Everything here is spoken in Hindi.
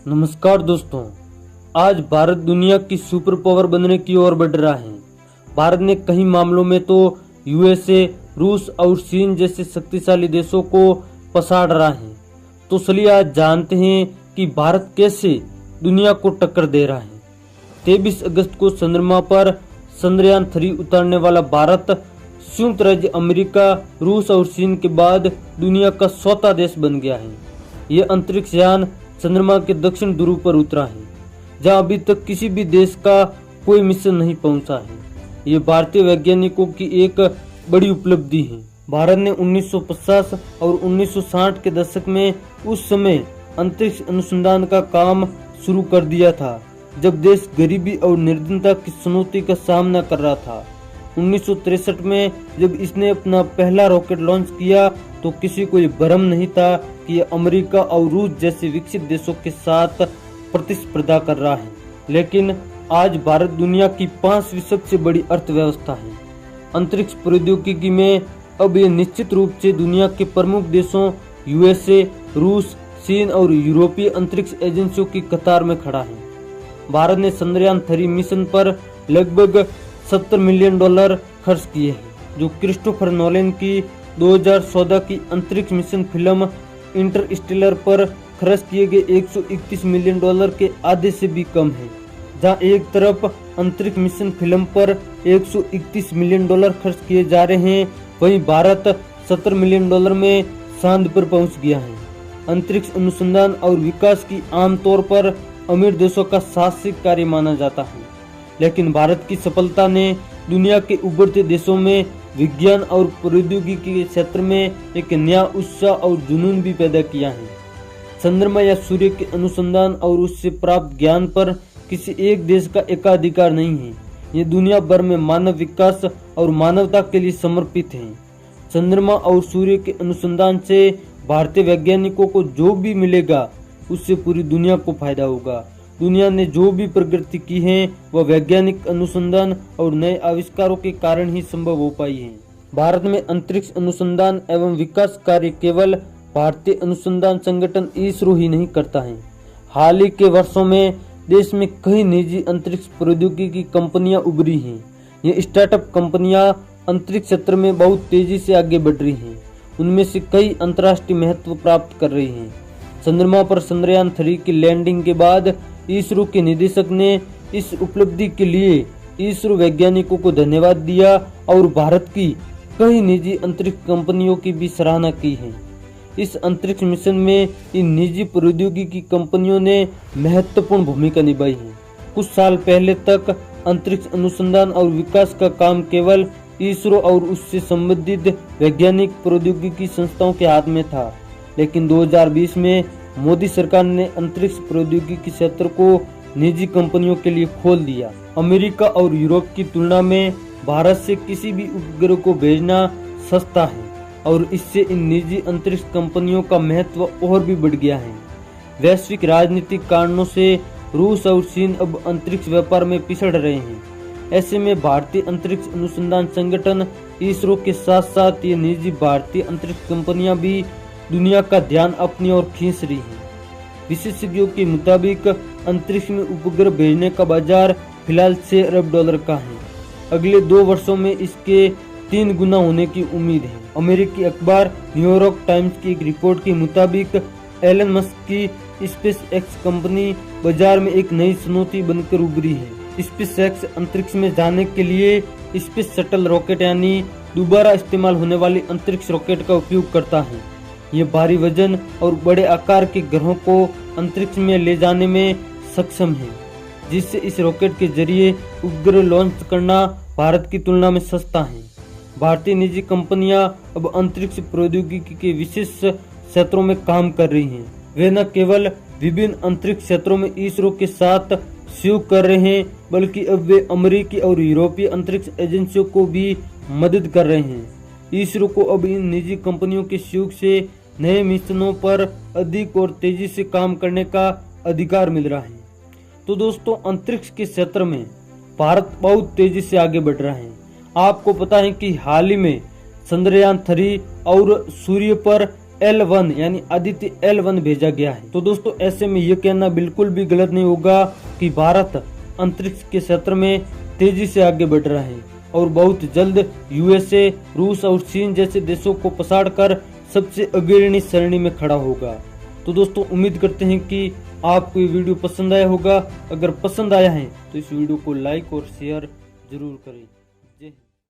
नमस्कार दोस्तों, आज भारत दुनिया की सुपर पावर बनने की ओर बढ़ रहा है। भारत ने कई मामलों में तो यूएसए, रूस और चीन जैसे शक्तिशाली देशों को पछाड़ रहा है। तो चलिए आज जानते हैं कि भारत कैसे दुनिया को टक्कर दे रहा है। 23 अगस्त को चंद्रमा पर चंद्रयान 3 उतारने वाला भारत संयुक्त राज्य अमेरिका, रूस और चीन के बाद दुनिया का चौथा देश बन गया है। यह अंतरिक्ष यान चंद्रमा के दक्षिण ध्रुव पर उतरा है, जहां अभी तक किसी भी देश का कोई मिशन नहीं पहुंचा है। ये भारतीय वैज्ञानिकों की एक बड़ी उपलब्धि है। भारत ने 1950 और 1960 के दशक में उस समय अंतरिक्ष अनुसंधान का काम शुरू कर दिया था, जब देश गरीबी और निर्धनता की चुनौती का सामना कर रहा था। 1963 में जब इसने अपना पहला रॉकेट लॉन्च किया तो किसी को ये भ्रम नहीं था कि ये अमेरिका और रूस जैसे विकसित देशों के साथ प्रतिस्पर्धा कर रहा है। लेकिन आज भारत दुनिया की 5वीं सबसे बड़ी अर्थव्यवस्था है। अंतरिक्ष प्रौद्योगिकी में अब ये निश्चित रूप से दुनिया के प्रमुख देशों यूएसए, रूस, चीन और यूरोपीय अंतरिक्ष एजेंसियों की कतार में खड़ा है। भारत ने चंद्रयान 3 मिशन पर लगभग $70 मिलियन खर्च किए हैं, जो क्रिस्टोफर नोलन की 2014 की अंतरिक्ष मिशन फिल्म इंटरस्टेलर पर खर्च किए गए $131 मिलियन के आधे से भी कम है। जहां एक तरफ अंतरिक्ष मिशन फिल्म पर $131 मिलियन खर्च किए जा रहे हैं, वहीं भारत $70 मिलियन में चांद पर पहुंच गया है। अंतरिक्ष अनुसंधान और विकास की आमतौर पर अमीर देशों का साहसिक कार्य माना जाता है, लेकिन भारत की सफलता ने दुनिया के उभरते देशों में विज्ञान और प्रौद्योगिकी के क्षेत्र में एक नया उत्साह और जुनून भी पैदा किया है। चंद्रमा या सूर्य के अनुसंधान और उससे प्राप्त ज्ञान पर किसी एक देश का एकाधिकार नहीं है। ये दुनिया भर में मानव विकास और मानवता के लिए समर्पित है। चंद्रमा और सूर्य के अनुसंधान से भारतीय वैज्ञानिकों को जो भी मिलेगा, उससे पूरी दुनिया को फायदा होगा। दुनिया ने जो भी प्रगति की है वह वैज्ञानिक अनुसंधान और नए आविष्कारों के कारण ही संभव हो पाई है। भारत में अंतरिक्ष अनुसंधान एवं विकास कार्य केवल भारतीय अनुसंधान संगठन इसरो ही नहीं करता है। हाल ही के वर्षों में देश में कई निजी अंतरिक्ष प्रौद्योगिकी कंपनियां उभरी हैं। ये स्टार्टअप कंपनियां अंतरिक्ष क्षेत्र में बहुत तेजी से आगे बढ़ रही हैं। उनमें से कई अंतर्राष्ट्रीय महत्व प्राप्त कर रही हैं। चंद्रमा पर चंद्रयान 3 की लैंडिंग के बाद इसरो के निदेशक ने इस उपलब्धि के लिए इसरो वैज्ञानिकों को धन्यवाद दिया और भारत की कई निजी अंतरिक्ष कंपनियों की भी सराहना की है। इस अंतरिक्ष मिशन में इन निजी प्रौद्योगिकी कंपनियों ने महत्वपूर्ण भूमिका निभाई है। कुछ साल पहले तक अंतरिक्ष अनुसंधान और विकास का काम केवल इसरो और उससे संबंधित वैज्ञानिक प्रौद्योगिकी संस्थाओं के हाथ में था, लेकिन 2020 में मोदी सरकार ने अंतरिक्ष प्रौद्योगिकी क्षेत्र को निजी कंपनियों के लिए खोल दिया। अमेरिका और यूरोप की तुलना में भारत से किसी भी उपग्रह को भेजना सस्ता है और इससे इन निजी अंतरिक्ष कंपनियों का महत्व और भी बढ़ गया है। वैश्विक राजनीतिक कारणों से रूस और चीन अब अंतरिक्ष व्यापार में पिछड़ रहे हैं। ऐसे में भारतीय अंतरिक्ष अनुसंधान संगठन इसरो के साथ साथ ये निजी भारतीय अंतरिक्ष कंपनियां भी दुनिया का ध्यान अपनी ओर खींच रही है। विशेषज्ञों के मुताबिक अंतरिक्ष में उपग्रह भेजने का बाजार फिलहाल $6 अरब का है। अगले 2 वर्षों में इसके 3 गुना होने की उम्मीद है। अमेरिकी अखबार न्यूयॉर्क टाइम्स की एक रिपोर्ट के मुताबिक एलन मस्क की स्पेस एक्स कंपनी बाजार में एक नई चुनौती बनकर उभरी है। स्पेस एक्स अंतरिक्ष में जाने के लिए स्पेस शटल रॉकेट यानी दोबारा इस्तेमाल होने वाली अंतरिक्ष रॉकेट का उपयोग करता है। ये भारी वजन और बड़े आकार के ग्रहों को अंतरिक्ष में ले जाने में सक्षम है, जिससे इस रॉकेट के जरिए उपग्रह लॉन्च करना भारत की तुलना में सस्ता है। भारतीय निजी कंपनियां अब अंतरिक्ष प्रौद्योगिकी के विशेष क्षेत्रों में काम कर रही हैं। वे न केवल विभिन्न अंतरिक्ष क्षेत्रों में इसरो के साथ सहयोग कर रहे हैं, बल्कि अब वे अमेरिकी और यूरोपीय अंतरिक्ष एजेंसियों को भी मदद कर रहे हैं। इसरो को अब इन निजी कंपनियों के सहयोग से नए मिशनों पर अधिक और तेजी से काम करने का अधिकार मिल रहा है। तो दोस्तों, अंतरिक्ष के क्षेत्र में भारत बहुत तेजी से आगे बढ़ रहा है। आपको पता है कि हाल ही में चंद्रयान 3 और सूर्य पर L1 यानी आदित्य L1 भेजा गया है। तो दोस्तों ऐसे में यह कहना बिल्कुल भी गलत नहीं होगा कि भारत अंतरिक्ष के क्षेत्र में तेजी से आगे बढ़ रहा है और बहुत जल्द यूएसए, रूस और चीन जैसे देशों को पछाड़कर सबसे अग्रणी श्रेणी में खड़ा होगा। तो दोस्तों उम्मीद करते हैं कि आपको ये वीडियो पसंद आया होगा। अगर पसंद आया है तो इस वीडियो को लाइक और शेयर जरूर करें।